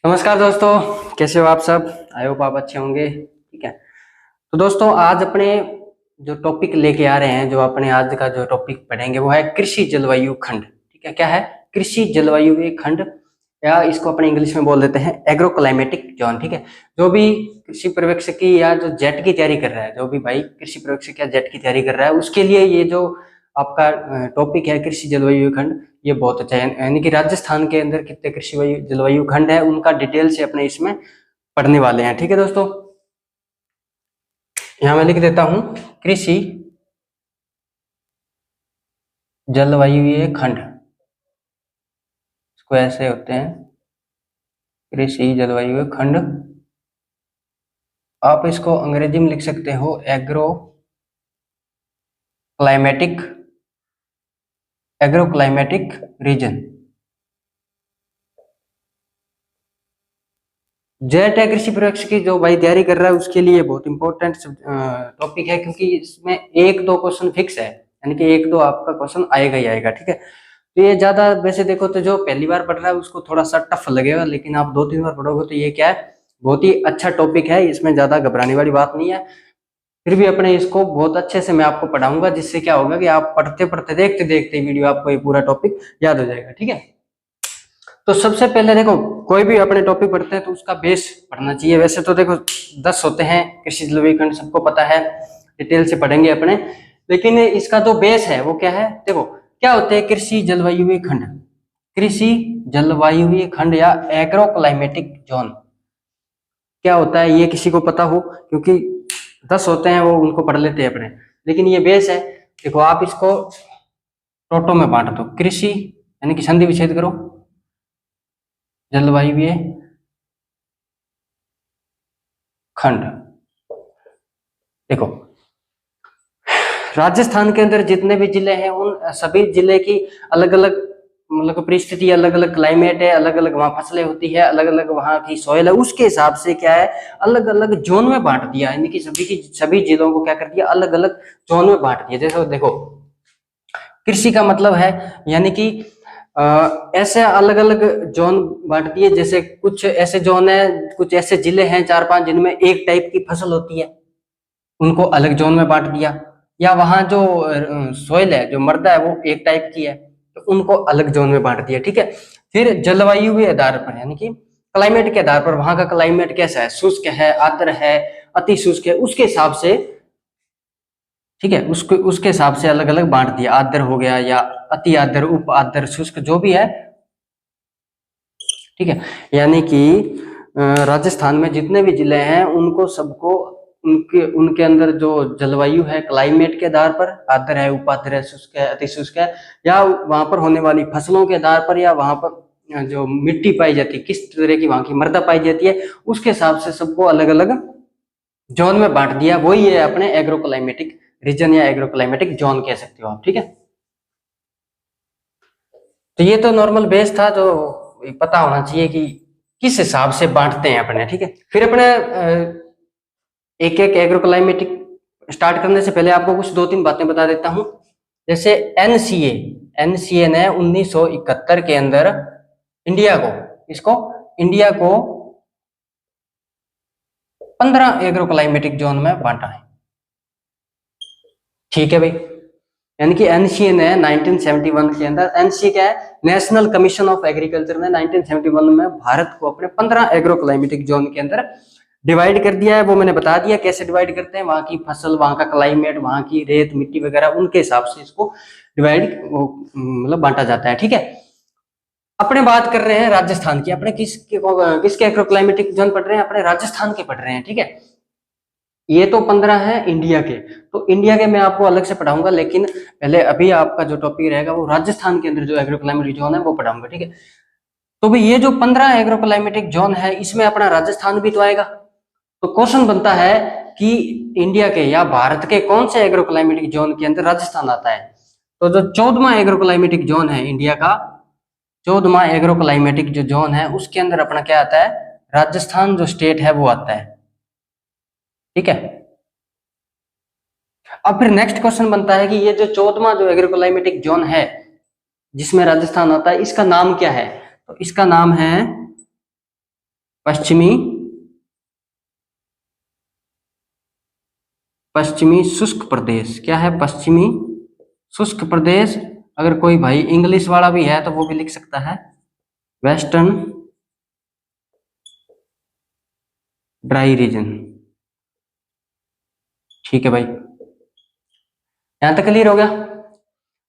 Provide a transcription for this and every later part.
नमस्कार दोस्तों, कैसे हो आप सब। आई होप आप अच्छे होंगे। ठीक है। तो दोस्तों, आज अपने जो टॉपिक लेके आ रहे हैं, जो अपने आज का जो टॉपिक पढ़ेंगे वो है कृषि जलवायु खंड। ठीक है, क्या है कृषि जलवायु खंड, या इसको अपने इंग्लिश में बोल देते हैं एग्रो क्लाइमेटिक जोन। ठीक है। जो भी कृषि पर्यवेक्षक या जो जेट की तैयारी कर रहा है, जो भी भाई कृषि पर्यवेक्षक या जेट की तैयारी कर रहा है, उसके लिए ये जो आपका टॉपिक है कृषि जलवायु खंड, ये बहुत अच्छा है। यानी कि राजस्थान के अंदर कितने कृषि जलवायु खंड है, उनका डिटेल से अपने इसमें पढ़ने वाले हैं। ठीक है दोस्तों, यहाँ मैं लिख देता हूं कृषि जलवायु खंड, इसको ऐसे होते हैं कृषि जलवायु खंड। आप इसको अंग्रेजी में लिख सकते हो climatic agro climatic reason. Jet है कृषि पर्यवेक्षक की जो भाई तैयारी कर रहा है, उसके लिए बहुत इंपॉर्टेंट टॉपिक है, क्योंकि इसमें एक दो क्वेश्चन फिक्स है, यानी कि एक दो आपका क्वेश्चन आएगा ही आएगा। ठीक है। तो ये ज्यादा वैसे देखो तो जो पहली बार पढ़ रहा है उसको थोड़ा सा टफ लगेगा, लेकिन आप दो तीन बार पढ़ोगे तो ये क्या है, बहुत ही अच्छा टॉपिक है। इसमें ज्यादा घबराने वाली बात नहीं है। फिर भी अपने इसको बहुत अच्छे से मैं आपको पढ़ाऊंगा, जिससे क्या होगा कि आप पढ़ते पढ़ते देखते देखते वीडियो आपको ये पूरा टॉपिक याद हो जाएगा। ठीक है। तो सबसे पहले देखो, कोई भी अपने टॉपिक पढ़ते हैं तो उसका बेस पढ़ना चाहिए। वैसे तो देखो 10 होते हैं कृषि जलवायु खंड, सबको पता है, डिटेल से पढ़ेंगे अपने। लेकिन इसका जो बेस है वो क्या है, देखो क्या होते हैं कृषि जलवायु खंड। कृषि जलवायु खंड या एग्रो क्लाइमेटिक जोन क्या होता है, ये किसी को पता हो, क्योंकि 10 होते हैं वो उनको पढ़ लेते हैं अपने। लेकिन ये बेस है। देखो आप इसको टोटो में बांट दो, कृषि यानी कि संधि विच्छेद करो, जलवायु खंड। देखो राजस्थान के अंदर जितने भी जिले हैं, उन सभी जिले की अलग अलग मतलब परिस्थिति, अलग अलग क्लाइमेट है, अलग अलग वहाँ फसलें होती है, अलग अलग वहाँ की सॉइल है। उसके हिसाब से क्या है, अलग अलग जोन में बांट दिया, यानी कि सभी जिलों को क्या कर दिया, अलग अलग जोन में बांट दिया। जैसे देखो कृषि का मतलब है, यानी कि ऐसे अलग अलग जोन बांट दिए। जैसे कुछ ऐसे जोन है, कुछ ऐसे जिले हैं 4-5 जिनमें एक टाइप की फसल होती है, उनको अलग जोन में बांट दिया। या वहां जो सोइल है, जो मृदा है, वो एक टाइप की है, तो उनको अलग जोन में बांट दिया। ठीक है। फिर जलवायु के आधार पर, यानी कि क्लाइमेट के आधार पर, वहां का क्लाइमेट कैसा है, शुष्क है, आर्द्र है, अति शुष्क है, उसके हिसाब से, ठीक है, उसके हिसाब से अलग अलग बांट दिया। आर्द्र हो गया या अति आर्द्र, उप आर्द्र, शुष्क, जो भी है। ठीक है। यानी कि राजस्थान में जितने भी जिले हैं, उनको सबको उनके उनके अंदर जो जलवायु है, क्लाइमेट के आधार पर, आर्द्र है, उपाद्र है, शुष्क है, अति शुष्क है, या वहां पर होने वाली फसलों के आधार पर, या वहां पर जो मिट्टी पाई जाती है, किस तरह की वहां की मृदा पाई जाती है, उसके हिसाब से सबको अलग अलग जोन में बांट दिया। वही है अपने एग्रो क्लाइमेटिक रीजन या एग्रो क्लाइमेटिक जोन कह सकते हो आप। ठीक है। तो ये तो नॉर्मल बेस था, जो पता होना चाहिए कि किस हिसाब से बांटते हैं अपने। ठीक है। फिर अपने एक एक एग्रो क्लाइमेटिक स्टार्ट करने से पहले आपको कुछ दो तीन बातें बता देता हूं। जैसे एनसीए एनसीए ने 1971 के अंदर इंडिया को 15 एग्रो क्लाइमेटिक जोन में बांटा है। ठीक है भाई। यानी कि एनसीए ने 1971 के अंदर, एनसीए क्या है, नेशनल कमीशन ऑफ एग्रीकल्चर ने 1971 में भारत को अपने 15 एग्रो क्लाइमेटिक जोन के अंदर डिवाइड कर दिया है। वो मैंने बता दिया कैसे डिवाइड करते हैं, वहां की फसल, वहां का क्लाइमेट, वहां की रेत मिट्टी वगैरह, उनके हिसाब से इसको डिवाइड मतलब बांटा जाता है। ठीक है। अपने बात कर रहे हैं राजस्थान की, अपने किसके एग्रो क्लाइमेटिक जोन पढ़ रहे हैं, अपने राजस्थान के पढ़ रहे हैं। ठीक है। ये तो 15 है इंडिया के, तो इंडिया के मैं आपको अलग से पढ़ाऊंगा, लेकिन पहले अभी आपका जो टॉपिक रहेगा वो राजस्थान के अंदर जो एग्रो क्लाइमेटिक जोन है वो पढ़ाऊंगा। ठीक है। तो भाई ये जो 15 एग्रो क्लाइमेटिक जोन है, इसमें अपना राजस्थान भी तो आएगा। तो क्वेश्चन बनता है कि इंडिया के या भारत के कौन से एग्रो क्लाइमेटिक जोन के अंदर राजस्थान आता है। तो जो 14वां एग्रो क्लाइमेटिक जोन है इंडिया का, 14वां एग्रो क्लाइमेटिक जो जोन है, उसके अंदर अपना क्या आता है, राजस्थान जो स्टेट है वो आता है। ठीक है। अब फिर नेक्स्ट क्वेश्चन बनता है कि ये जो 14वां जो एग्रो क्लाइमेटिक जोन है जिसमें राजस्थान आता है, इसका नाम क्या है। तो इसका नाम है पश्चिमी पश्चिमी शुष्क प्रदेश। क्या है? पश्चिमी शुष्क प्रदेश। अगर कोई भाई इंग्लिश वाला भी है तो वो भी लिख सकता है, वेस्टर्न ड्राई रीजन। ठीक है भाई, यहां तक क्लियर हो गया।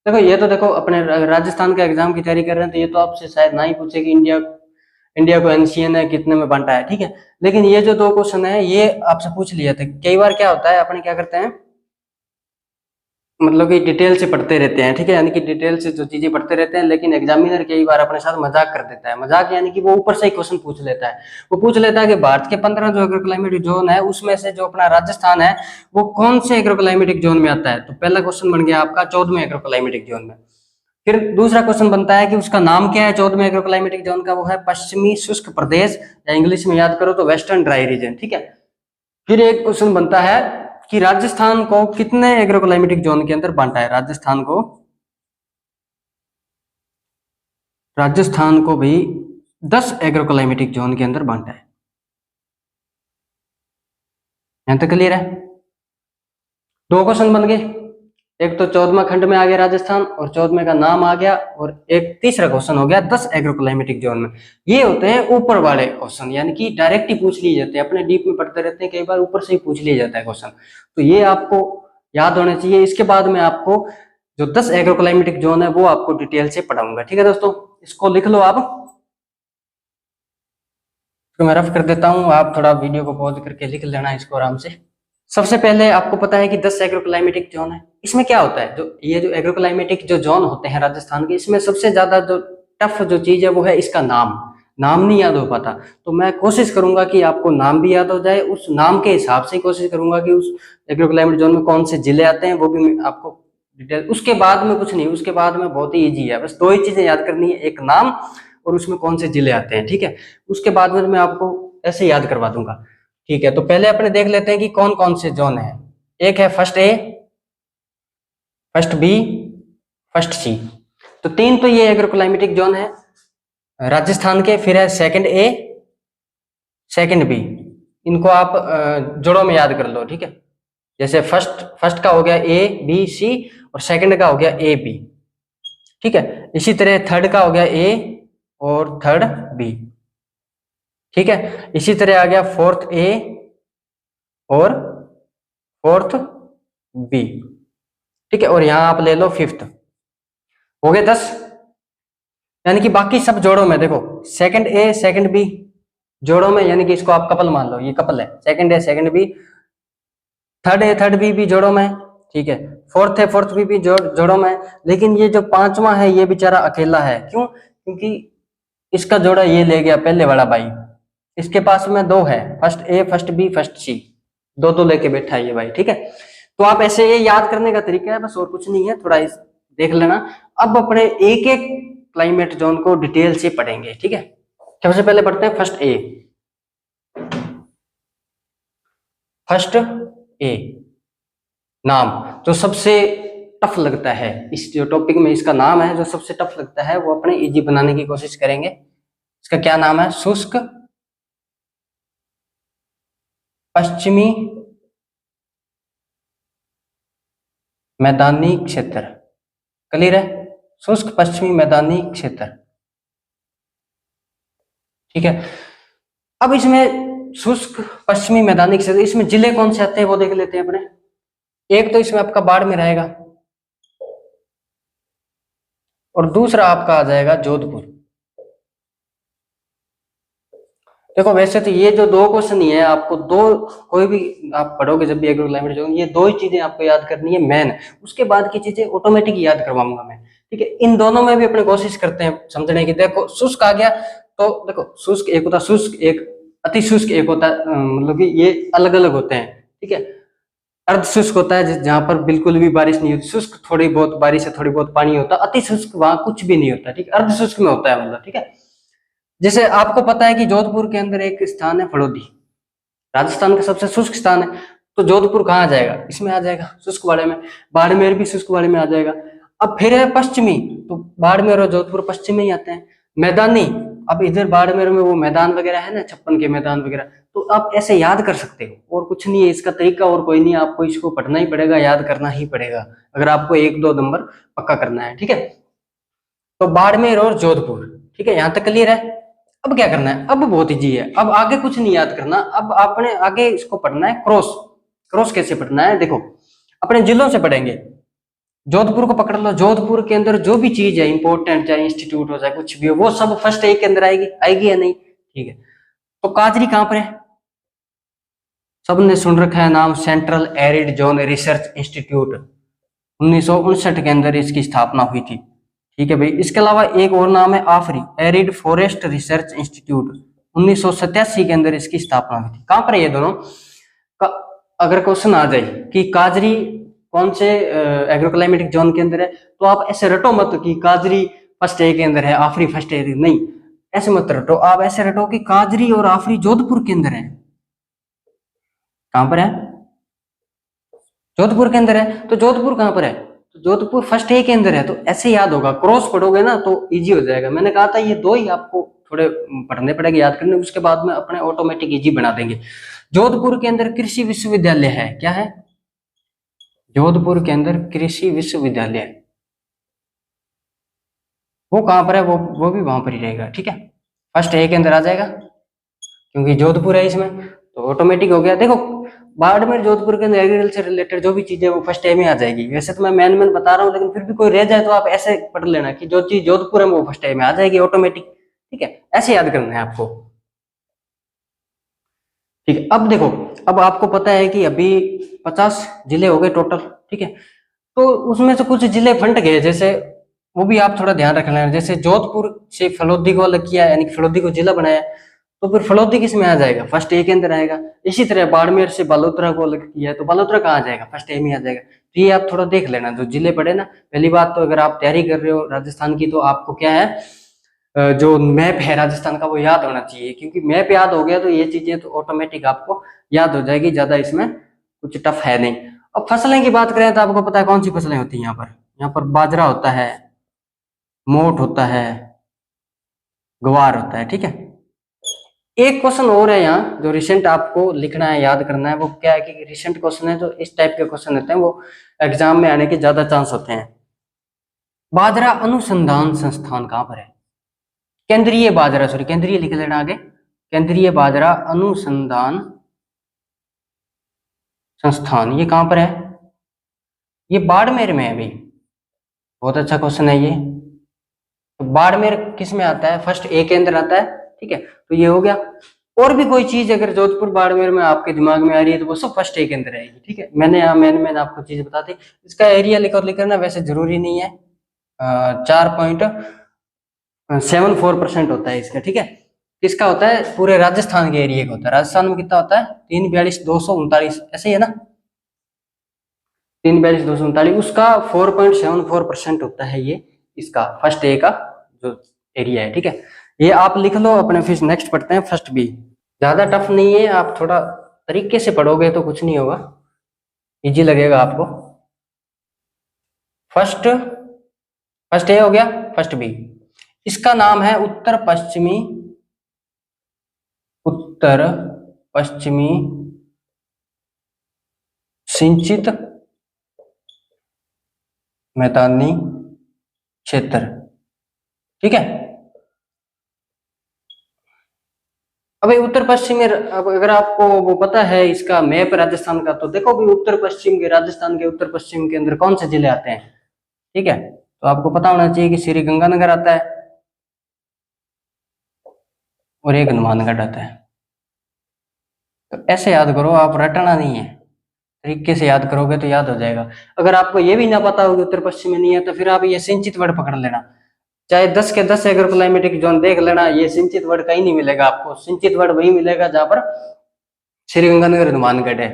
देखो ये तो देखो अपने राजस्थान के एग्जाम की तैयारी कर रहे हैं तो ये तो आपसे शायद ना ही पूछे कि इंडिया इंडिया को एनसीएन है कितने में बांटा है, ठीक है। लेकिन ये जो दो क्वेश्चन है ये आपसे पूछ लिया था। कई बार क्या होता है अपने क्या करते हैं, मतलब कि डिटेल से पढ़ते रहते हैं, ठीक है, यानी कि डिटेल से जो चीजें पढ़ते रहते हैं, लेकिन एग्जामिनर कई बार अपने साथ मजाक कर देता है। मजाक यानी कि वो ऊपर से ही क्वेश्चन पूछ लेता है। वो पूछ लेता है कि भारत के 15 जो एग्रो क्लाइमेटिक जोन है उसमें से जो अपना राजस्थान है वो कौन से एग्रो क्लाइमेटिक जोन में आता है। तो पहला क्वेश्चन बन गया आपका 14वें एग्रो क्लाइमेटिक जोन में। फिर दूसरा क्वेश्चन बनता है कि उसका नाम क्या है 14वें एग्रो क्लाइमेटिक जोन का, वो है पश्चिमी शुष्क प्रदेश, या इंग्लिश में याद करो तो वेस्टर्न ड्राई रीजन, ठीक है। फिर एक क्वेश्चन बनता है कि राजस्थान को कितने एग्रो क्लाइमेटिक जोन के अंदर बांटा है। राजस्थान को भी 10 एग्रो क्लाइमेटिक जोन के अंदर बांटा है। यहां तक क्लियर है? दो क्वेश्चन बन गए, एक तो 14वां खंड में आ गया राजस्थान और 14वें का नाम आ गया, और एक तीसरा क्वेश्चन हो गया 10 एग्रो क्लाइमेटिक जोन में। ये होते हैं ऊपर वाले क्वेश्चन, यानी कि डायरेक्ट ही पूछ लिए जाते हैं, अपने डीप में पढ़ते रहते हैं, कई बार ऊपर से ही पूछ लिया जाता है क्वेश्चन। तो ये आपको याद होने चाहिए। इसके बाद में आपको जो 10 एग्रो क्लाइमेटिक जोन है वो आपको डिटेल से पढ़ाऊंगा, ठीक है दोस्तों। इसको लिख लो आप, तो मैं रफ कर देता हूँ, आप थोड़ा वीडियो को पॉज करके लिख लेना इसको आराम से। सबसे पहले आपको पता है कि 10 एग्रो क्लाइमेटिक जोन है। इसमें क्या होता है, जो ये जो एग्रो क्लाइमेटिक जो जोन होते हैं राजस्थान के, इसमें सबसे ज्यादा जो टफ जो चीज है वो है इसका नाम। नाम नहीं याद हो पाता, तो मैं कोशिश करूंगा कि आपको नाम भी याद हो जाए, उस नाम के हिसाब से कोशिश करूंगा कि उस एग्रो क्लाइमेटिक जोन में कौन से जिले आते हैं वो भी मैं आपको डिटेल। उसके बाद में कुछ नहीं, उसके बाद में बहुत ही ईजी है, बस दो ही चीजें याद करनी है, एक नाम और उसमें कौन से जिले आते हैं, ठीक है। उसके बाद में मैं आपको ऐसे याद करवा दूंगा, ठीक है। तो पहले अपने देख लेते हैं कि कौन कौन से जोन है। एक है first A, first B, first सी। तो तीन तो ये एग्रो क्लाइमेटिक जोन है राजस्थान के। फिर है सेकंड ए, सेकंड बी। इनको आप जोड़ों में याद कर लो, ठीक है। जैसे फर्स्ट का हो गया ए बी सी और सेकंड का हो गया ए बी, ठीक है। इसी तरह थर्ड का हो गया ए और थर्ड बी, ठीक है। इसी तरह आ गया फोर्थ ए और फोर्थ बी, ठीक है। और यहां आप ले लो फिफ्थ। हो गए 10, यानी कि बाकी सब जोड़ों में देखो, सेकंड ए सेकंड बी जोड़ों में, यानी कि इसको आप कपल मान लो, ये कपल है, second a second b. Third a third b भी जोड़ों में, ठीक है। फोर्थ है फोर्थ बी भी जोड़ों में। लेकिन ये जो पांचवा है ये बेचारा अकेला है, क्यों? क्योंकि इसका जोड़ा ये ले गया पहले वाला भाई, इसके पास में दो है, first A first B first सी, दो दो लेके बैठा है ये भाई, ठीक है। तो आप ऐसे ये याद करने का तरीका है, बस और कुछ नहीं है, थोड़ा इस देख लेना। अब अपने एक एक क्लाइमेट जोन को डिटेल से पढ़ेंगे, ठीक है। सबसे पहले पढ़ते हैं फर्स्ट ए। फर्स्ट ए नाम जो सबसे टफ लगता है इस जो टॉपिक में, इसका नाम है जो सबसे टफ लगता है, वो अपने इजी बनाने की कोशिश करेंगे। इसका क्या नाम है? शुष्क पश्चिमी मैदानी क्षेत्र। क्लियर है? शुष्क पश्चिमी मैदानी क्षेत्र, ठीक है। अब इसमें शुष्क पश्चिमी मैदानी क्षेत्र, इसमें जिले कौन से आते हैं वो देख लेते हैं अपने। एक तो इसमें आपका बाड़मेर रहेगा और दूसरा आपका आ जाएगा जोधपुर। देखो वैसे तो ये जो दो क्वेश्चन ही है, आपको दो कोई भी आप पढ़ोगे जब भी एग्रो क्लाइमेट जोन, ये दो ही चीजें आपको याद करनी है मेन, उसके बाद की चीजें ऑटोमेटिक याद करवाऊंगा मैं, ठीक है। इन दोनों में भी अपने कोशिश करते हैं समझने की। देखो शुष्क आ गया तो देखो शुष्क एक होता है, शुष्क एक, अति शुष्क एक होता है, मतलब कि ये अलग अलग होते हैं, ठीक है। अर्ध शुष्क होता है जहां पर बिल्कुल भी बारिश नहीं होती, शुष्क थोड़ी बहुत बारिश है, थोड़ी बहुत पानी होता है, अति शुष्क वहां कुछ भी नहीं होता, ठीक है। अर्ध शुष्क में होता है मतलब, ठीक है। जैसे आपको पता है कि जोधपुर के अंदर एक स्थान है फड़ौदी, राजस्थान का सबसे शुष्क स्थान है, तो जोधपुर कहाँ आ जाएगा? इसमें आ जाएगा शुष्क वाले में। बाड़मेर भी शुष्क वाले में आ जाएगा। अब फिर है पश्चिमी, तो बाड़मेर और जोधपुर पश्चिम में ही आते हैं। मैदानी अब इधर बाड़मेर में वो मैदान वगैरह है ना, 56 के मैदान वगैरह, तो आप ऐसे याद कर सकते हो, और कुछ नहीं है इसका तरीका, और कोई नहीं, आपको इसको पढ़ना ही पड़ेगा, याद करना ही पड़ेगा अगर आपको 1-2 नंबर पक्का करना है, ठीक है। तो बाड़मेर और जोधपुर, ठीक है, यहाँ तक क्लियर है। अब क्या करना है, अब बहुत इजी है, अब आगे कुछ नहीं याद करना, अब आपने आगे इसको पढ़ना है क्रॉस। क्रॉस कैसे पढ़ना है, देखो अपने जिलों से पढ़ेंगे। जोधपुर को पकड़ लो, जोधपुर के अंदर जो भी चीज है इंपॉर्टेंट, चाहे इंस्टीट्यूट हो चाहे कुछ भी हो, वो सब फर्स्ट ए के अंदर आएगी, आएगी या नहीं, ठीक है। तो काजरी कहां पर है, सबने सुन रखा है नाम, central arid zone research institute, 1959 के अंदर इसकी स्थापना हुई थी, ठीक है भाई। इसके अलावा एक और नाम है आफरी, एरिड फॉरेस्ट रिसर्च इंस्टीट्यूट, 1987 के अंदर इसकी स्थापना हुई थी। कहां पर है ये दोनों अगर क्वेश्चन आ जाए कि काजरी कौन से एग्रोक्लाइमेटिक जोन के अंदर है, तो आप ऐसे रटो मत कि काजरी फर्स्ट ए के अंदर है, आफरी फर्स्ट ए, नहीं ऐसे मत रटो, आप ऐसे रटो कि काजरी और आफरी जोधपुर के अंदर है। कहां पर है, जोधपुर के अंदर है, तो जोधपुर कहां पर है, तो जोधपुर फर्स्ट ए के अंदर है, तो ऐसे याद होगा, क्रॉस पढ़ोगे ना तो इजी हो जाएगा। मैंने कहा था ये दो ही आपको थोड़े पढ़ने पड़ेंगे, याद करने, उसके बाद में अपने ऑटोमेटिक इजी बना देंगे। जोधपुर के अंदर कृषि विश्वविद्यालय है, क्या है, जोधपुर के अंदर कृषि विश्वविद्यालय, वो कहां पर है, वो भी वहां पर ही रहेगा, ठीक है, फर्स्ट ए के अंदर आ जाएगा, क्योंकि जोधपुर है इसमें, तो ऑटोमेटिक हो गया। देखो बाड़मेर जोधपुर के अंदर एग्रीकल्चर रिलेटेड जो भी चीजें वो फर्स्ट ए में आ जाएगी। वैसे तो मैं मैन बता रहा हूँ, लेकिन फिर भी कोई रह जाए तो आप ऐसे पढ़ लेना कि जो चीज जोधपुर है वो फर्स्ट ए में आ जाएगी ऑटोमेटिक, ठीक है, ऐसे याद करना है आपको, ठीक है। अब देखो, अब आपको पता है कि अभी 50 जिले हो गए टोटल, ठीक है, तो उसमें से कुछ जिले फंट गए, जैसे वो भी आप थोड़ा ध्यान रखना है। जैसे जोधपुर से फलोदी को अलग किया, यानी कि फलोदी को जिला बनाया, तो फिर फलोदी किस में आ जाएगा, फर्स्ट ए के अंदर आएगा। इसी तरह बाड़मेर से बालोतरा को अलग किया है, तो बालोतरा कहाँ आ जाएगा, फर्स्ट ए में आ जाएगा। तो ये आप थोड़ा देख लेना जो जिले पड़े ना। पहली बात तो अगर आप तैयारी कर रहे हो राजस्थान की, तो आपको क्या है, जो मैप है राजस्थान का वो याद होना चाहिए, क्योंकि मैप याद हो गया तो ये चीजें तो ऑटोमेटिक आपको याद हो जाएगी, ज्यादा इसमें कुछ टफ है नहीं। अब फसलें की बात करें तो आपको पता है कौन सी फसलें होती हैं यहाँ पर बाजरा होता है, मोठ होता है, ग्वार होता है, ठीक है। एक क्वेश्चन और है यहाँ जो रिसेंट आपको लिखना है, याद करना है, वो क्या है कि रिसेंट क्वेश्चन है, जो इस टाइप के क्वेश्चन होते हैं वो एग्जाम में आने के ज्यादा चांस होते हैं। बाजरा अनुसंधान संस्थान कहाँ पर है, केंद्रीय बाजरा, सॉरी केंद्रीय लिख लेना आगे, केंद्रीय बाजरा अनुसंधान संस्थान, ये कहां पर है, ये बाड़मेर में है भाई, बहुत अच्छा क्वेश्चन है ये। तो बाड़मेर किस में आता है, फर्स्ट ए के अंदर आता है, ठीक है, तो ये हो गया। और भी कोई चीज अगर जोधपुर बाड़मेर में आपके दिमाग में आ रही है तो वो सब फर्स्ट ए के अंदर आएगी, ठीक है। मैंने आपको चीज बता दी। इसका एरिया लिखना वैसे जरूरी नहीं है, 4.74% होता है इसका, ठीक है। किसका होता है, पूरे राजस्थान के एरिया का होता है। राजस्थान में कितना होता है, 342,239, ऐसे ही है ना, 342,239, उसका 4.74% होता है ये, इसका फर्स्ट ए का जो एरिया है, ठीक है। ये आप लिख लो अपने, फिर नेक्स्ट पढ़ते हैं फर्स्ट बी। ज्यादा टफ नहीं है, आप थोड़ा तरीके से पढ़ोगे तो कुछ नहीं होगा, इजी लगेगा आपको। फर्स्ट फर्स्ट ए हो गया, फर्स्ट बी, इसका नाम है उत्तर पश्चिमी सिंचित मैदानी क्षेत्र, ठीक है। अभी उत्तर पश्चिम में, अब अगर आपको वो पता है इसका मैप राजस्थान का, तो देखो भी उत्तर पश्चिम के, राजस्थान के उत्तर पश्चिम के अंदर कौन से जिले आते हैं, ठीक है। तो आपको पता होना चाहिए कि श्री गंगानगर आता है और एक हनुमानगढ़ आता है। तो ऐसे याद करो, आप रटना नहीं है, तरीके से याद करोगे तो याद हो जाएगा। अगर आपको ये भी ना पता होगी उत्तर पश्चिम में नहीं है, तो फिर आप ये सिंचित वर्ड पकड़ लेना, चाहे 10 के 10 एग्रो क्लाइमेटिक जोन देख लेना, ये सिंचित वर्ड कहीं नहीं मिलेगा आपको। सिंचित वर्ड वही मिलेगा जहां पर श्रीगंगानगर हनुमानगढ़ है।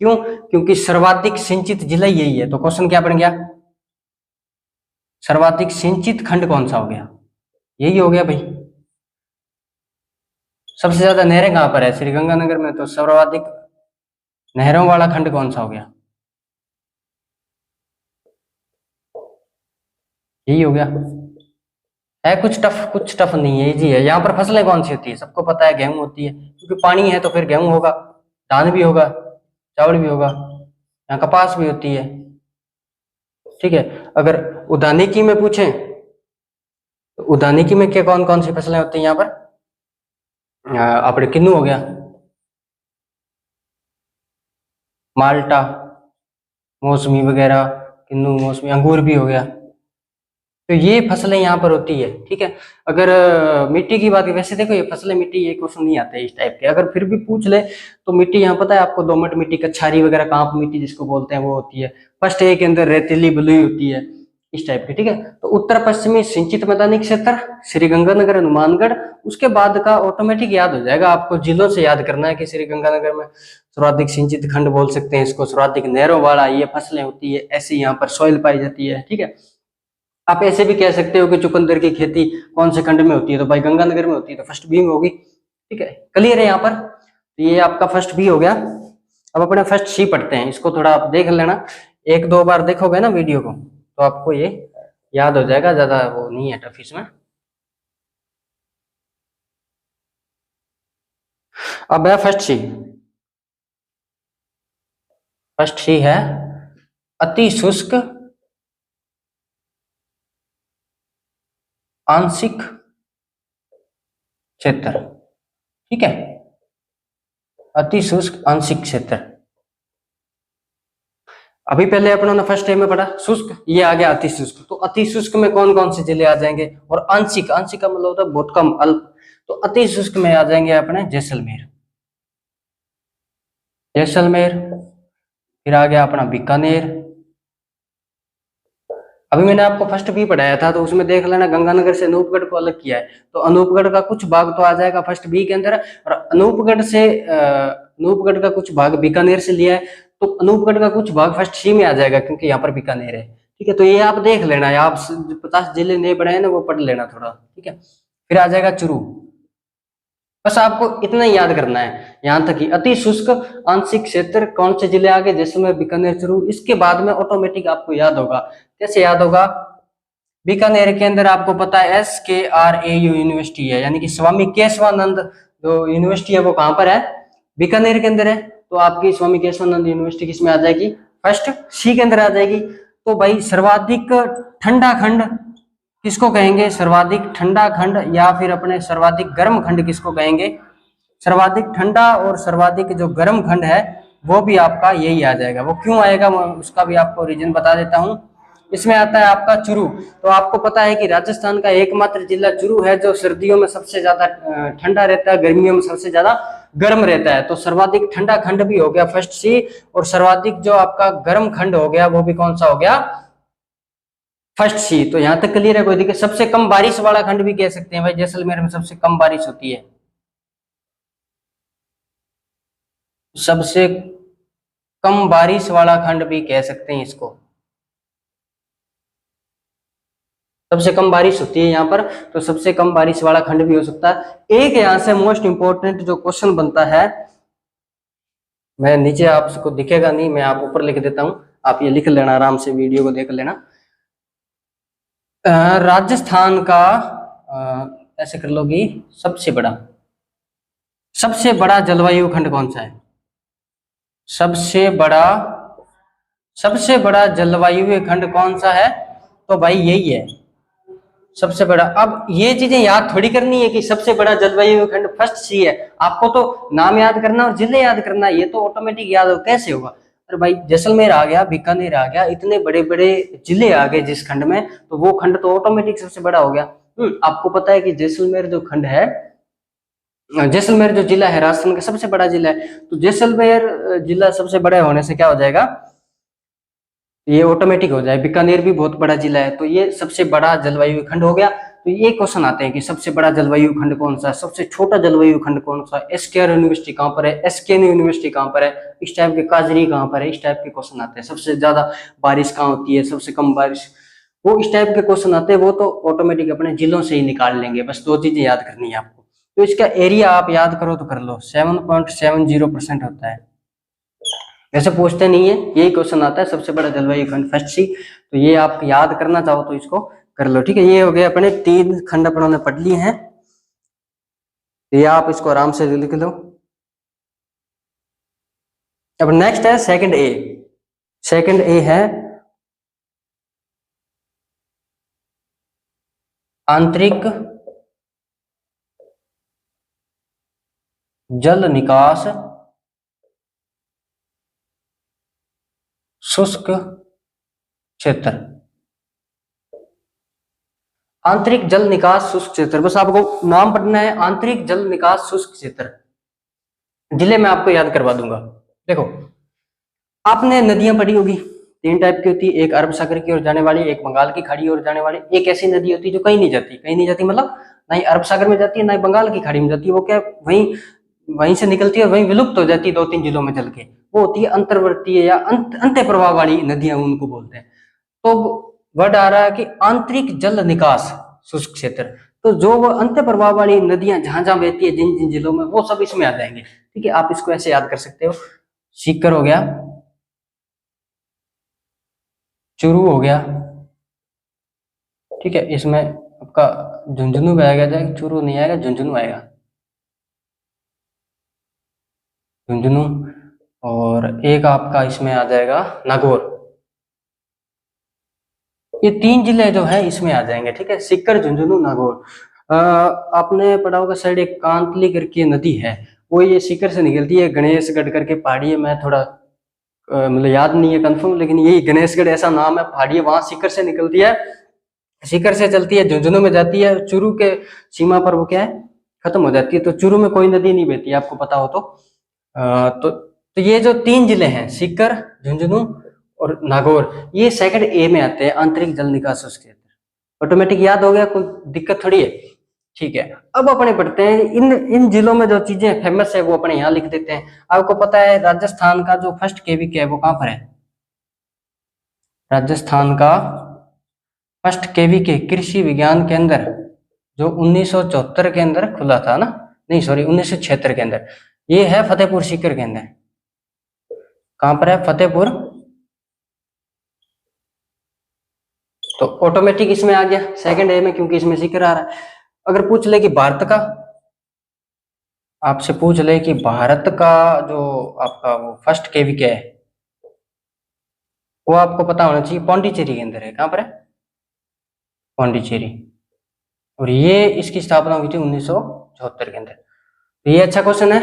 क्यों, क्योंकि सर्वाधिक सिंचित जिला यही है। तो क्वेश्चन क्या बन गया, सर्वाधिक सिंचित खंड कौन सा हो गया, यही हो गया भाई। सबसे ज्यादा नहरें कहां पर है, श्रीगंगानगर में, तो सर्वाधिक नहरों वाला खंड कौन सा हो गया, यही हो गया, है कुछ टफ नहीं है, इजी है। यहाँ पर फसलें कौन सी होती है, सबको पता है गेहूं होती है, क्योंकि पानी है तो फिर गेहूं होगा, धान भी होगा, चावल भी होगा, यहाँ कपास भी होती है। ठीक है, अगर उद्यानिकी में पूछें तो उद्यानिकी में क्या कौन कौन सी फसलें होती हैं यहाँ पर, अपने किन्नू हो गया, माल्टा, मौसमी वगैरह, किन्नू मौसमी, अंगूर भी हो गया, तो ये फसलें यहाँ पर होती है। ठीक है, अगर मिट्टी की बात, वैसे देखो ये फसलें मिट्टी ये क्वेश्चन नहीं आते इस टाइप के, अगर फिर भी पूछ ले तो मिट्टी यहाँ पता है आपको, दोमट मिट्टी, कछारी वगैरह, कांप मिट्टी जिसको बोलते हैं वो होती है। फर्स्ट ए के अंदर रेतीली बलुई होती है, इस टाइप की। ठीक है, तो उत्तर पश्चिमी सिंचित मैदानी क्षेत्र श्रीगंगानगर हनुमानगढ़, उसके बाद का ऑटोमेटिक याद हो जाएगा आपको, जिलों से याद करना है कि श्रीगंगानगर में सर्वाधिक सिंचित खंड बोल सकते हैं इसको, सर्वाधिक नहरों वाला ये फसलें होती है, ऐसी यहाँ पर सॉइल पाई जाती है। ठीक है, आप ऐसे भी कह सकते हो कि चुकंदर की खेती कौन से खंड में होती है, तो भाई गंगानगर में होती है, तो फर्स्ट बी में होगी। ठीक है, क्लियर है यहाँ पर, तो ये आपका फर्स्ट बी हो गया। अब अपने फर्स्ट सी पढ़ते हैं, इसको थोड़ा आप देख लेना, एक दो बार देखोगे ना वीडियो को तो आपको ये याद हो जाएगा, ज्यादा वो नहीं है टफ इसमें। अब है फर्स्ट सी, फर्स्ट सी है अति शुष्क आंशिक क्षेत्र। ठीक है, अति शुष्क आंशिक क्षेत्र। अभी पहले अपनों ने फर्स्ट टाइम में पढ़ा शुष्क, ये आ गया अति शुष्क, तो अति शुष्क में कौन कौन से जिले आ जाएंगे, और आंशिक, आंशिक का मतलब होता है बहुत कम, अल्प, तो अति शुष्क में आ जाएंगे अपने जैसलमेर, जैसलमेर, फिर आ गया अपना बीकानेर। अभी मैंने आपको फर्स्ट भी पढ़ाया था तो उसमें देख लेना, गंगानगर से अनूपगढ़ को अलग किया है, तो अनूपगढ़ का कुछ भाग तो आ जाएगा फर्स्ट बी के अंदर, और अनूपगढ़ से अनूपगढ़ का कुछ भाग बीकानेर से लिया है, तो अनूपगढ़ का कुछ भाग फर्स्ट सी में आ जाएगा क्योंकि यहाँ पर बीकानेर है। ठीक है, तो ये आप देख लेना, आप 50 जिले नए पढ़े हैं ना वो पढ़ लेना थोड़ा। ठीक है, फिर आ जाएगा चुरू, बस आपको इतना ही याद करना है यहाँ तक ही। अति शुष्क आंशिक क्षेत्र कौन से जिले आ गए, जैसलमेर, बीकानेर, चुरू, इसके बाद में ऑटोमेटिक आपको याद होगा। कैसे याद होगा, बीकानेर के अंदर आपको पता है SKRAU यूनिवर्सिटी है, यानी कि स्वामी केशवानंद जो यूनिवर्सिटी है वो कहाँ पर है, बीकानेर के अंदर है, तो आपकी स्वामी केशवानंद यूनिवर्सिटी किसमें आ जाएगी, फर्स्ट सी के अंदर आ जाएगी। तो भाई सर्वाधिक ठंडा खंड किसको कहेंगे, सर्वाधिक ठंडा खंड, या फिर अपने सर्वाधिक गर्म खंड किसको कहेंगे, सर्वाधिक ठंडा और सर्वाधिक जो गर्म खंड है वो भी आपका यही आ जाएगा। वो क्यों आएगा उसका भी आपको रीजन बता देता हूँ। इसमें आता है आपका चुरू, तो आपको पता है कि राजस्थान का एकमात्र जिला चुरू है जो सर्दियों में सबसे ज्यादा ठंडा रहता है, गर्मियों में सबसे ज्यादा गर्म रहता है, तो सर्वाधिक ठंडा खंड भी हो गया फर्स्ट सी, और सर्वाधिक जो आपका गर्म खंड हो गया वो भी कौन सा हो गया, फर्स्ट सी। तो यहां तक क्लियर है, कोई दिक्कत। सबसे कम बारिश वाला खंड भी कह सकते हैं भाई, जैसलमेर में सबसे कम बारिश होती है, सबसे कम बारिश वाला खंड भी कह सकते हैं इसको, सबसे कम बारिश होती है यहाँ पर, तो सबसे कम बारिश वाला खंड भी हो सकता है। एक यहाँ से मोस्ट इंपोर्टेंट जो क्वेश्चन बनता है, मैं नीचे आपको दिखेगा नहीं, मैं आप ऊपर लिख देता हूं, आप ये लिख लेना, आराम से वीडियो को देख लेना। राजस्थान का ऐसे कर लो कि सबसे बड़ा जलवायु खंड कौन सा है, सबसे बड़ा जलवायु खंड कौन सा है, तो भाई यही है सबसे बड़ा। अब ये चीजें याद थोड़ी करनी है कि सबसे बड़ा जलवायु खंड फर्स्ट सी है, आपको तो नाम याद करना और जिले याद करना, ये तो ऑटोमेटिक याद हो, कैसे होगा। अरे भाई जैसलमेर आ गया, बीकानेर आ गया, इतने बड़े बड़े जिले आ गए जिस खंड में, तो वो खंड तो ऑटोमेटिक सबसे बड़ा हो गया। आपको पता है कि जैसलमेर जो खंड है, जैसलमेर जो जिला है राजस्थान का सबसे बड़ा जिला है, तो जैसलमेर जिला सबसे बड़ा होने से क्या हो जाएगा, ये ऑटोमेटिक हो जाए। बीकानेर भी बहुत बड़ा जिला है, तो ये सबसे बड़ा जलवायु खंड हो गया। तो ये क्वेश्चन आते हैं कि सबसे बड़ा जलवायु खंड कौन सा है, सबसे छोटा जलवायु खंड कौन सा है, SKR यूनिवर्सिटी कहाँ पर है, SKN यूनिवर्सिटी कहाँ पर है, इस टाइप के, काजरी कहाँ पर है, इस टाइप के क्वेश्चन आते हैं। सबसे ज्यादा बारिश कहाँ होती है, सबसे कम बारिश, वो इस टाइप के क्वेश्चन आते हैं, वो तो ऑटोमेटिक अपने जिलों से ही निकाल लेंगे। बस दो चीजें याद करनी है आपको, तो इसका एरिया आप याद करो तो कर लो, 7.70% होता है। वैसे पूछते नहीं है, यही क्वेश्चन आता है, सबसे बड़ा जलवायु खंड फर्स्ट सी, तो ये आप याद करना चाहो तो इसको कर लो। ठीक है, ये हो गए अपने 3 खंड अपन ने पढ़ लिए हैं, ये आप इसको आराम से लिख लो। अब नेक्स्ट है सेकंड ए। सेकंड ए है आंतरिक जल निकास शुष्क क्षेत्र। आंतरिक जल निकास शुष्क क्षेत्र, बस आपको नाम पढ़ना है, आंतरिक जल निकास शुष्क क्षेत्र। जिले मैं आपको याद करवा दूंगा। देखो, आपने नदियां पढ़ी होगी, 3 टाइप की होती है, एक अरब सागर की ओर जाने वाली, एक बंगाल की खाड़ी ओर जाने वाली, एक ऐसी नदी होती है जो कहीं नहीं जाती। कहीं नहीं जाती मतलब ना ही अरब सागर में जाती है ना ही बंगाल की खाड़ी में जाती है, वो क्या वहीं वहीं से निकलती है और वहीं विलुप्त हो जाती है 2-3 जिलों में चल के। वो होती है अंतर्वर्तीय या अंत्य प्रवाह वाली नदियां, उनको बोलते हैं। तो वर्ड आ रहा है कि आंतरिक जल निकास शुष्क क्षेत्र, तो जो वो अंत्य प्रवाह वाली नदियां जहां जहां बहती है जिन जिन जिलों में, वो सब इसमें आ जाएंगे। ठीक है, आप इसको ऐसे याद कर सकते हो। सीकर हो गया, चूरू हो गया, ठीक है, इसमें आपका झुंझुनू भी आएगा, चूरू नहीं आएगा, झुंझुनू आएगा, झुंझुनू। और एक आपका इसमें आ जाएगा नागौर। ये 3 जिले जो है इसमें आ जाएंगे। ठीक है, सीकर, झुंझुनू, नागौर। आपने पढ़ा होगा साइड एक कांतली करके नदी है, वो ये सीकर से निकलती है, गणेशगढ़ करके पहाड़ी है, मैं थोड़ा मतलब याद नहीं है कंफर्म, लेकिन यही गणेशगढ़ ऐसा नाम है, पहाड़ी है, वहां सीकर से निकलती है, सीकर से चलती है, झुंझुनू में जाती है, चूरू के सीमा पर वो क्या है खत्म हो जाती है। तो चूरू में कोई नदी नहीं बहती, आपको पता हो तो। तो ये जो 3 जिले हैं, सीकर, झुंझुनू और नागौर, ये सेकंड ए में आते हैं, आंतरिक जल निकास क्षेत्र। ऑटोमेटिक याद हो गया, कोई दिक्कत थोड़ी है। ठीक है, अब अपने पढ़ते हैं इन जिलों में जो चीजें फेमस है वो अपने यहाँ लिख देते हैं। आपको पता है राजस्थान का जो फर्स्ट केवीके है वो कहाँ पर है? राजस्थान का फर्स्ट केवीके कृषि विज्ञान केंद्र जो 1974 के अंदर खुला था ना, नहीं सॉरी 1976 के अंदर, ये है फतेहपुर सीकर के अंदर। कहां पर है? फतेहपुर। तो ऑटोमेटिक इसमें आ गया सेकंड ए में, क्योंकि इसमें सीकर आ रहा है। अगर पूछ ले कि भारत का, आपसे पूछ ले कि भारत का जो आपका वो फर्स्ट केवीके है वो आपको पता होना चाहिए, पौंडीचेरी के अंदर है। कहां पर है? पौंडीचेरी। और ये इसकी स्थापना हुई थी 1974 के अंदर। तो ये अच्छा क्वेश्चन है।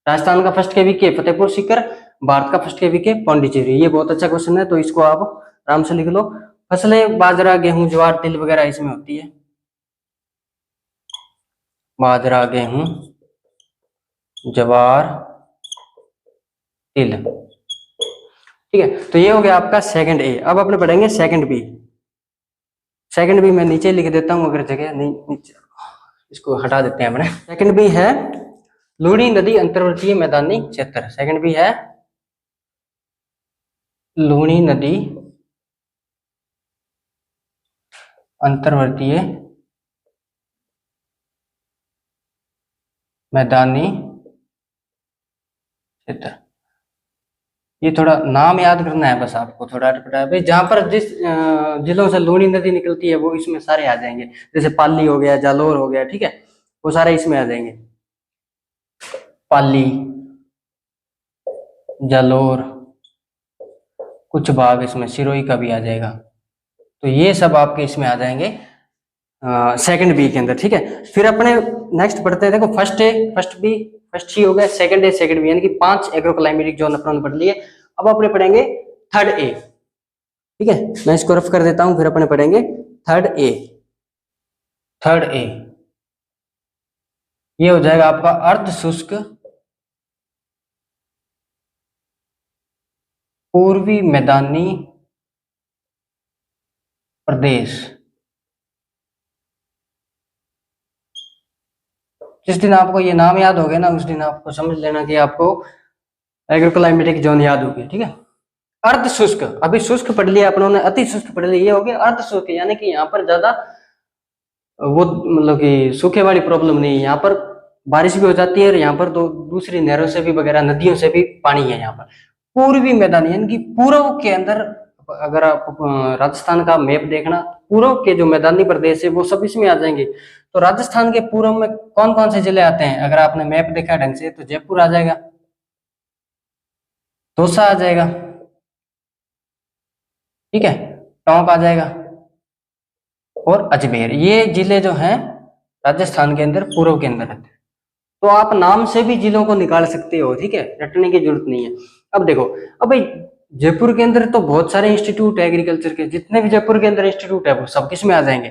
राजस्थान का फर्स्ट केवीके फतेहपुर सीकर, भारत का फर्स्ट केवीके पौंडीचेरी, ये बहुत अच्छा क्वेश्चन है, तो इसको आप आराम से लिख लो। फसलें बाजरा, गेहूं, ज्वार, तिल वगैरह इसमें होती है। बाजरा, गेहूं, ज्वार, तिल। ठीक है, तो ये हो गया आपका सेकंड ए। अब अपने पढ़ेंगे सेकंड बी। सेकंड बी मैं नीचे लिख देता हूं, अगर जगह नहीं, नीचे इसको हटा देते हैं अपने। सेकंड बी है लूणी नदी अंतर्वर्तीय मैदानी क्षेत्र। सेकंड बी है लूणी नदी अंतर्वर्तीय मैदानी क्षेत्र। ये थोड़ा नाम याद करना है बस आपको, थोड़ा अटपटा है भाई। जहां पर जिस जिलों से लूणी नदी निकलती है वो इसमें सारे आ जाएंगे, जैसे पाली हो गया, जालोर हो गया, ठीक है, वो सारे इसमें आ जाएंगे। पाली, जालोर, कुछ भाग इसमें सिरोही का भी आ जाएगा, तो ये सब आपके इसमें आ जाएंगे सेकंड बी के अंदर। ठीक है, फिर अपने नेक्स्ट पढ़ते हैं। देखो first A, first B, first सी हो गया, सेकंड ए, सेकंड बी, यानी कि 5 एग्रो क्लाइमेटिक जोन अपन पढ़ लिए। अब अपने पढ़ेंगे थर्ड ए। ठीक है, मैं इसको रफ कर देता हूं, फिर अपने पढ़ेंगे थर्ड ए। थर्ड ए ये हो जाएगा आपका अर्ध शुष्क पूर्वी मैदानी प्रदेश। जिस दिन आपको ये नाम याद हो गया ना, उस दिन आपको समझ लेना कि आपको एग्रो क्लाइमेटिक जोन याद हो गया। ठीक है, अर्ध शुष्क, अभी शुष्क पढ़ लिया अपनों ने, अति शुष्क पढ़ लिया, ये हो गया अर्ध शुष्क, यानी कि यहाँ पर ज्यादा वो मतलब कि सूखे वाली प्रॉब्लम नहीं है। यहाँ पर बारिश भी हो जाती है और यहाँ पर तो दूसरी नहरों से भी वगैरह नदियों से भी पानी है यहाँ पर। पूर्वी मैदान यानी कि पूर्व के अंदर अगर आप राजस्थान का मैप देखना, पूर्व के जो मैदानी प्रदेश है वो सब इसमें आ जाएंगे। तो राजस्थान के पूर्व में कौन कौन से जिले आते हैं, अगर आपने मैप देखा ढंग से तो जयपुर आ जाएगा, दौसा आ जाएगा, ठीक है, टोंक आ जाएगा और अजमेर। ये जिले जो हैं राजस्थान के अंदर पूर्व के अंदर आते हैं। तो आप नाम से भी जिलों को निकाल सकते हो, ठीक है, रटने की जरूरत नहीं है। अब देखो, अब भाई जयपुर के अंदर तो बहुत सारे इंस्टीट्यूट है एग्रीकल्चर के, जितने भी जयपुर के अंदर इंस्टीट्यूट है वो सब किस में आ जाएंगे,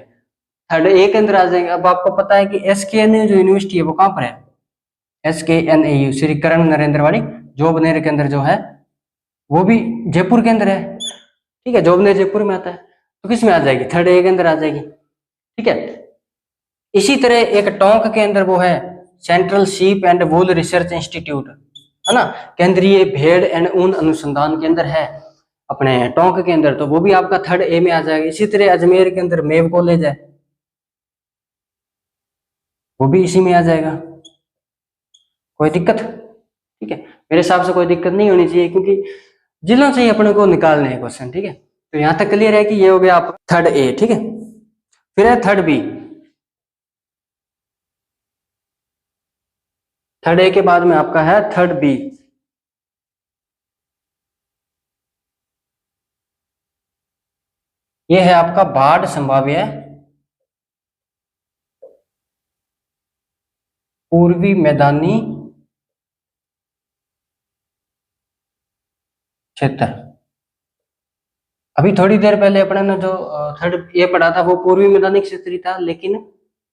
थर्ड ए के अंदर आ जाएंगे। अब आपको पता है कि SKNU जो यूनिवर्सिटी है वो कहाँ पर है, SKNAU श्री करण नरेंद्र वाली जोबनेर के अंदर जो है वो भी जयपुर के अंदर है, ठीक है, जोबनेर जयपुर में आता है, तो किस में आ जाएगी, थर्ड ए के अंदर आ जाएगी, ठीक है। इसी तरह एक टोंक के अंदर वो है central sheep and wool research institute, है ना, केंद्रीय भेड़ एंड ऊन अनुसंधान के अंदर है अपने टोंक के अंदर, तो वो भी आपका थर्ड ए में आ जाएगा। इसी तरह अजमेर के अंदर मेव कॉलेज है, वो भी इसी में आ जाएगा, कोई दिक्कत, ठीक है, मेरे हिसाब से कोई दिक्कत नहीं होनी चाहिए, क्योंकि जिलों से ही अपने को निकालने हैं क्वेश्चन, ठीक है। तो यहाँ तक क्लियर है कि ये हो गया आपका थर्ड ए, ठीक है। फिर है थर्ड बी, थर्ड ए के बाद में आपका है थर्ड बी। ये है आपका बाढ़ संभाव्य पूर्वी मैदानी क्षेत्र। अभी थोड़ी देर पहले अपने ने जो थर्ड ए पढ़ा था वो पूर्वी मैदानी क्षेत्र ही था, लेकिन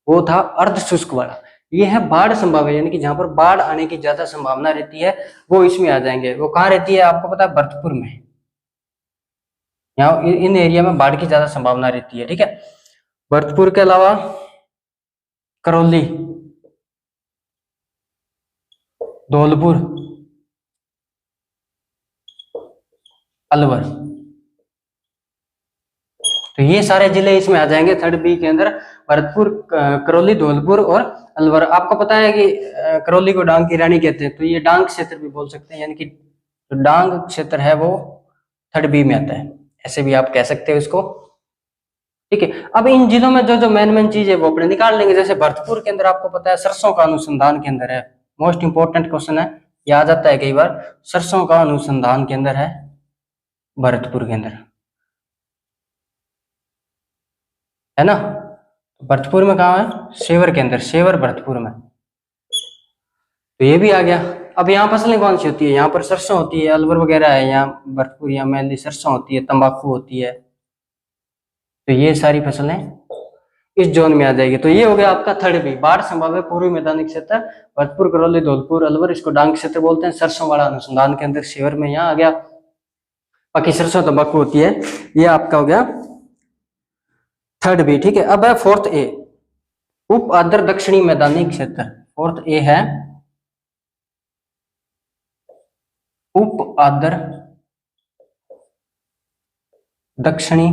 वो था अर्ध शुष्क वाला। ये है बाढ़ संभाव्य, यानी कि जहां पर बाढ़ आने की ज्यादा संभावना रहती है वो इसमें आ जाएंगे। वो कहाँ रहती है आपको पता है, भरतपुर में, यहाँ इन एरिया में बाढ़ की ज्यादा संभावना रहती है, ठीक है। भरतपुर के अलावा करौली, धौलपुर, अलवर, तो ये सारे जिले इसमें आ जाएंगे थर्ड बी के अंदर, भरतपुर, करौली, धौलपुर और अलवर। आपको पता है कि करौली को डांग की रानी कहते हैं, तो ये डांग क्षेत्र भी बोल सकते हैं, यानी कि जो डांग क्षेत्र है वो थर्ड बी में आता है, ऐसे भी आप कह सकते हो इसको, ठीक है। अब इन जिलों में जो जो मेन चीज है वो अपने निकाल लेंगे। जैसे भरतपुर के अंदर आपको पता है सरसों का अनुसंधान के अंदर है, मोस्ट इंपोर्टेंट क्वेश्चन है, ये आ जाता है कई बार, सरसों का अनुसंधान के अंदर है भरतपुर के अंदर, है ना। भरतपुर में कहाँ है, सेवर के अंदर, सेवर भरतपुर में, तो ये भी आ गया। अब यहाँ फसलें कौन सी होती है, यहाँ पर सरसों होती है, अलवर वगैरह है, यहाँ भरतपुर, यहाँ मेनली सरसों होती है, तंबाकू होती है, तो ये सारी फसलें इस जोन में आ जाएगी। तो ये हो गया आपका थर्ड बी, बाढ़ संभाव्य पूर्वी मैदानी क्षेत्र, भरतपुर, करौली, धौलपुर, अलवर, इसको डांग क्षेत्र बोलते हैं, सरसों वाला अनुसंधान के अंदर सेवर में यहाँ आ गया। बाकी सरसों तंबाकू होती है, ये आपका हो गया थर्ड बी, ठीक है। अब है फोर्थ ए, उप आर्द्र दक्षिणी मैदानी क्षेत्र। फोर्थ ए है उप आर्द्र दक्षिणी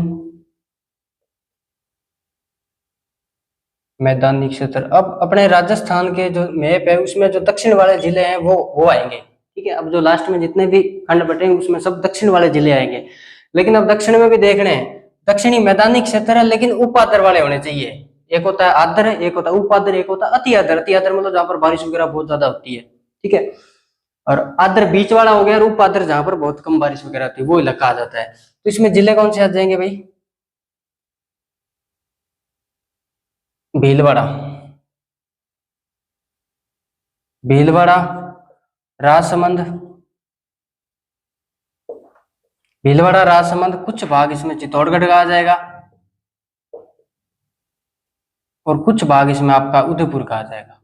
मैदानी क्षेत्र। अब अपने राजस्थान के जो मैप है उसमें जो दक्षिण वाले जिले हैं वो आएंगे, ठीक है। अब जो लास्ट में जितने भी खंड बटेंगे उसमें सब दक्षिण वाले जिले आएंगे, लेकिन अब दक्षिण में भी देखने हैं, दक्षिणी मैदानी क्षेत्र है लेकिन उप आर्द्र वाले होने चाहिए। एक होता है आर्द्र, एक होता है उप आर्द्र, एक होता है अति आर्द्र। अति आर्द्र मतलब जहां पर बारिश वगैरह बहुत ज्यादा होती है, ठीक है, और आर्द्र बीच वाला हो गया, और उप आर्द्र जहां पर बहुत कम बारिश वगैरह होती है वो इलाका आ जाता है। तो इसमें जिले कौन से आ जाएंगे भाई, भीलवाड़ा, भीलवाड़ा, राजसमंद, भीलवाड़ा, राजसमंद, कुछ भाग इसमें चित्तौड़गढ़ का आ जाएगा, और कुछ भाग इसमें आपका उदयपुर का आ जाएगा।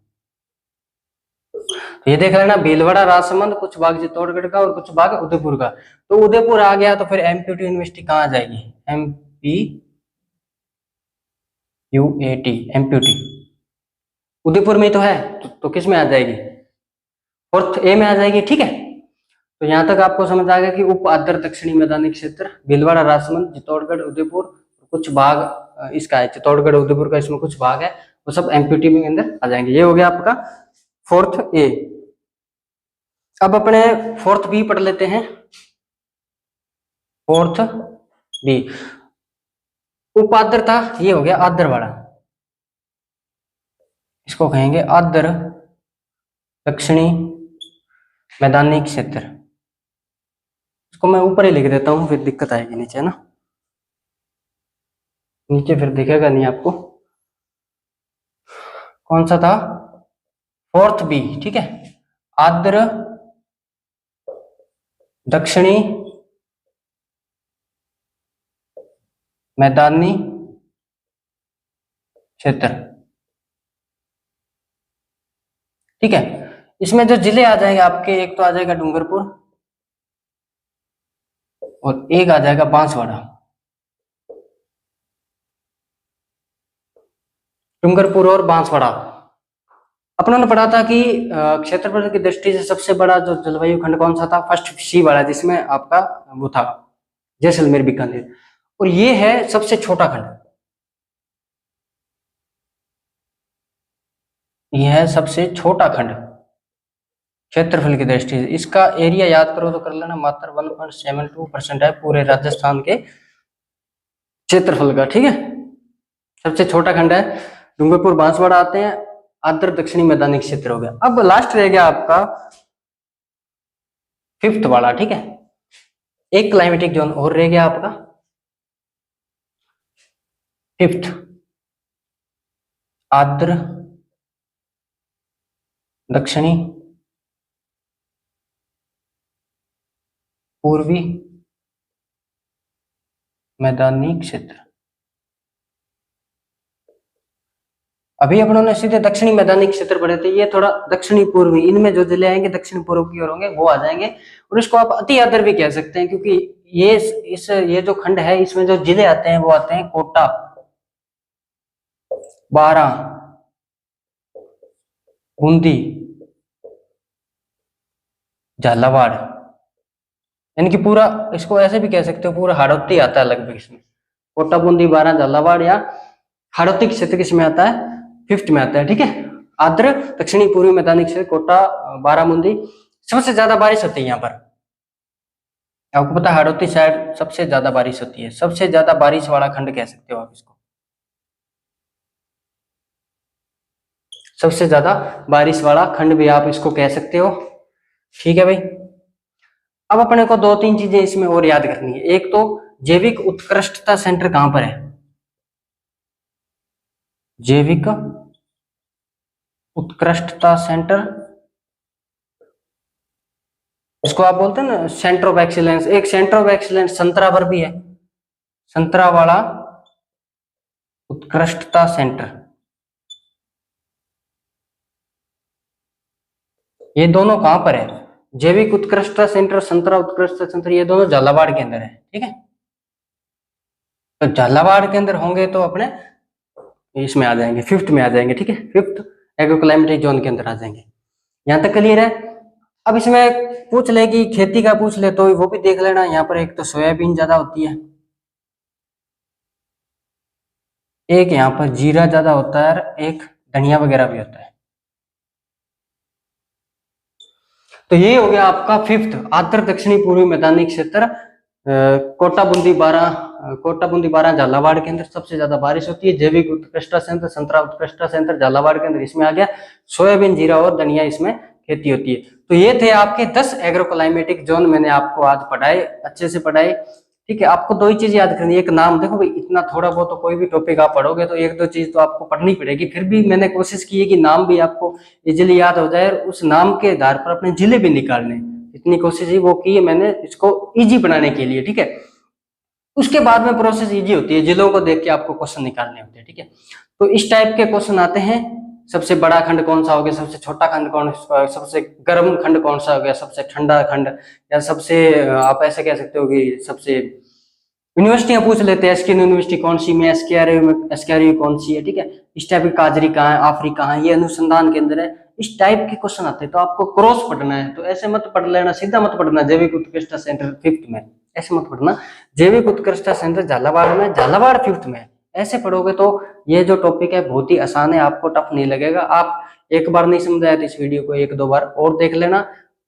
तो ये देख लेना, भीलवाड़ा, राजसमंद, कुछ भाग चित्तौड़गढ़ का और कुछ भाग उदयपुर का। तो उदयपुर आ गया तो फिर एमपीटी यूनिवर्सिटी कहाँ आ जाएगी, MPUAT, एमपीटी उदयपुर में तो है, तो किस में आ जाएगी, फोर्थ ए में आ जाएगी, ठीक है। तो यहाँ तक आपको समझ आ गया कि उप आर्द्र दक्षिणी मैदानी क्षेत्र, भीलवाड़ा, राजसमंद, चित्तौड़गढ़, उदयपुर, कुछ भाग इसका है, चित्तौड़गढ़ उदयपुर का इसमें कुछ भाग है, वो सब एमपीटी में अंदर आ जाएंगे। ये हो गया आपका फोर्थ ए। अब अपने फोर्थ बी पढ़ लेते हैं। Fourth B. उपाद्र था, ये हो गया आद्र वाला, इसको कहेंगे आद्र दक्षिणी मैदानी क्षेत्र। इसको मैं ऊपर ही लिख देता हूं, फिर दिक्कत आएगी नीचे ना, नीचे फिर दिखेगा नहीं आपको। कौन सा था, फोर्थ बी, ठीक है, आद्र दक्षिणी मैदानी क्षेत्र, ठीक है। इसमें जो जिले आ जाएंगे आपके, एक तो आ जाएगा डूंगरपुर और एक आ जाएगा बांसवाड़ा। डूंगरपुर और बांसवाड़ा अपनों ने पढ़ा था कि क्षेत्रफल की दृष्टि से सबसे बड़ा जो जलवायु खंड कौन सा था, फर्स्ट सी वाला, जिसमें आपका वो था जैसलमेर बीकानेर, और ये है सबसे छोटा खंड, यह है सबसे छोटा खंड क्षेत्रफल की दृष्टि से। इसका एरिया याद करो तो कर लेना, मात्र 1.72% है पूरे राजस्थान के क्षेत्रफल का, ठीक है। सबसे छोटा खंड है, डूंगरपुर बांसवाड़ा आते हैं, आद्र दक्षिणी मैदानी क्षेत्र हो गया। अब लास्ट रह गया आपका फिफ्थ वाला, ठीक है, एक क्लाइमेटिक जोन और रह गया आपका फिफ्थ, आद्र दक्षिणी पूर्वी मैदानी क्षेत्र। अभी अपनों ने सीधे दक्षिणी मैदानी क्षेत्र पढ़े थे, ये थोड़ा दक्षिणी पूर्वी, इनमें जो जिले आएंगे दक्षिण पूर्व की ओर होंगे वो आ जाएंगे, और इसको आप अति आद्र भी कह सकते हैं, क्योंकि ये जो खंड है इसमें जो जिले आते हैं वो आते हैं कोटा, बारां, बूंदी, झालावाड़, यानी कि पूरा, इसको ऐसे भी कह सकते हो पूरा हाड़ौती आता है लगभग इसमें, कोटा, बूंदी, बारां, झालावाड़ या हाड़ौती क्षेत्र किसमें आता है, फिफ्थ में आता है, ठीक है। आद्र दक्षिणी पूर्वी मैदानी क्षेत्र, कोटा, बारामुंदी, सबसे ज्यादा बारिश होती है यहाँ पर, आपको पता है हाड़ौती साइड सबसे ज्यादा बारिश होती है, सबसे ज्यादा बारिश वाला खंड कह सकते हो आप इसको, सबसे ज्यादा बारिश वाला खंड भी आप इसको कह सकते हो, ठीक है भाई। अब अपने को दो तीन चीजें इसमें और याद करनी है, एक तो जैविक उत्कृष्टता सेंटर कहां पर है, जैविक उत्कृष्टता सेंटर, इसको आप बोलते हैं ना सेंटर ऑफ एक्सीलेंस, एक सेंटर ऑफ एक्सीलेंस संतरा पर भी है, संतरा वाला उत्कृष्टता सेंटर, ये दोनों कहां पर है, जैविक उत्कृष्टता सेंटर, संतरा उत्कृष्टता सेंटर, ये दोनों झालावाड़ के अंदर है, ठीक है। तो झालावाड़ के अंदर होंगे तो अपने इसमें आ जाएंगे, फिफ्थ में आ जाएंगे, ठीक है, फिफ्थ एग्रो क्लाइमेटिक जोन के अंदर आ जाएंगे। यहां तक क्लियर है। अब इसमें पूछ ले कि खेती का पूछ ले तो वो भी देख लेना, यहाँ पर एक तो सोयाबीन ज्यादा होती है, एक यहाँ पर जीरा ज्यादा होता है, एक धनिया वगैरह भी होता है। तो ये हो गया आपका फिफ्थ, आद्र दक्षिणी पूर्वी मैदानी क्षेत्र, कोटा बूंदी बारां झालावाड़ के अंदर सबसे ज्यादा बारिश होती है, जैविक उत्कृष्टता सेंटर, संतरा उत्कृष्टता सेंटर झालावाड़ के अंदर इसमें आ गया, सोयाबीन, जीरा और धनिया इसमें खेती होती है। तो ये थे आपके 10 एग्रो क्लाइमेटिक जोन, मैंने आपको आज पढ़ाए, अच्छे से पढ़ाए, ठीक है। आपको दो ही चीज याद करनी है, एक नाम, देखो भाई इतना थोड़ा बहुत तो कोई भी टॉपिक आप पढ़ोगे तो एक दो चीज तो आपको पढ़नी पड़ेगी, फिर भी मैंने कोशिश की है कि नाम भी आपको इजीली याद हो जाए, उस नाम के आधार पर अपने जिले भी निकालने, इतनी कोशिश ही वो की है मैंने इसको इजी बनाने के लिए, ठीक है। उसके बाद में प्रोसेस इजी होती है, जिलों को देख के आपको क्वेश्चन निकालने होते हैं, ठीक है। तो इस टाइप के क्वेश्चन आते हैं, सबसे बड़ा खंड कौन सा हो गया, सबसे छोटा खंड कौन सा, सबसे गर्म खंड कौन सा हो गया, सबसे ठंडा खंड, या सबसे आप ऐसे कह सकते हो कि सबसे, यूनिवर्सिटियां पूछ लेते हैं एसकेएन यूनिवर्सिटी कौन सी में, एसकेआरयू कौन सी है, ठीक है। इस टाइप की काजरी कहाँ है, आफरी कहाँ है, ये अनुसंधान केंद्र है, इस टाइप के क्वेश्चन आते हैं। तो आपको क्रॉस पढ़ना है, तो ऐसे मत पढ़ लेना, सीधा मत पढ़ना जैविक उत्कृष्टता सेंटर फिफ्थ में, ऐसे मत पढ़ना जैविक उत्कृष्टता सेंटर झालावाड़ में, झालावाड़ फिफ्थ में, ऐसे पढ़ोगे तो ये जो टॉपिक है बहुत ही आसान है, आपको टफ नहीं लगेगा। आप एक बार नहीं समझ आया तो इस वीडियो को एक दो बार और देख लेना,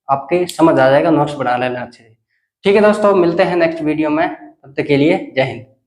आपके समझ आ जाएगा, नोट्स बना लेना अच्छे से, ठीक है दोस्तों। मिलते हैं नेक्स्ट वीडियो में। तब तक के लिए जय हिंद।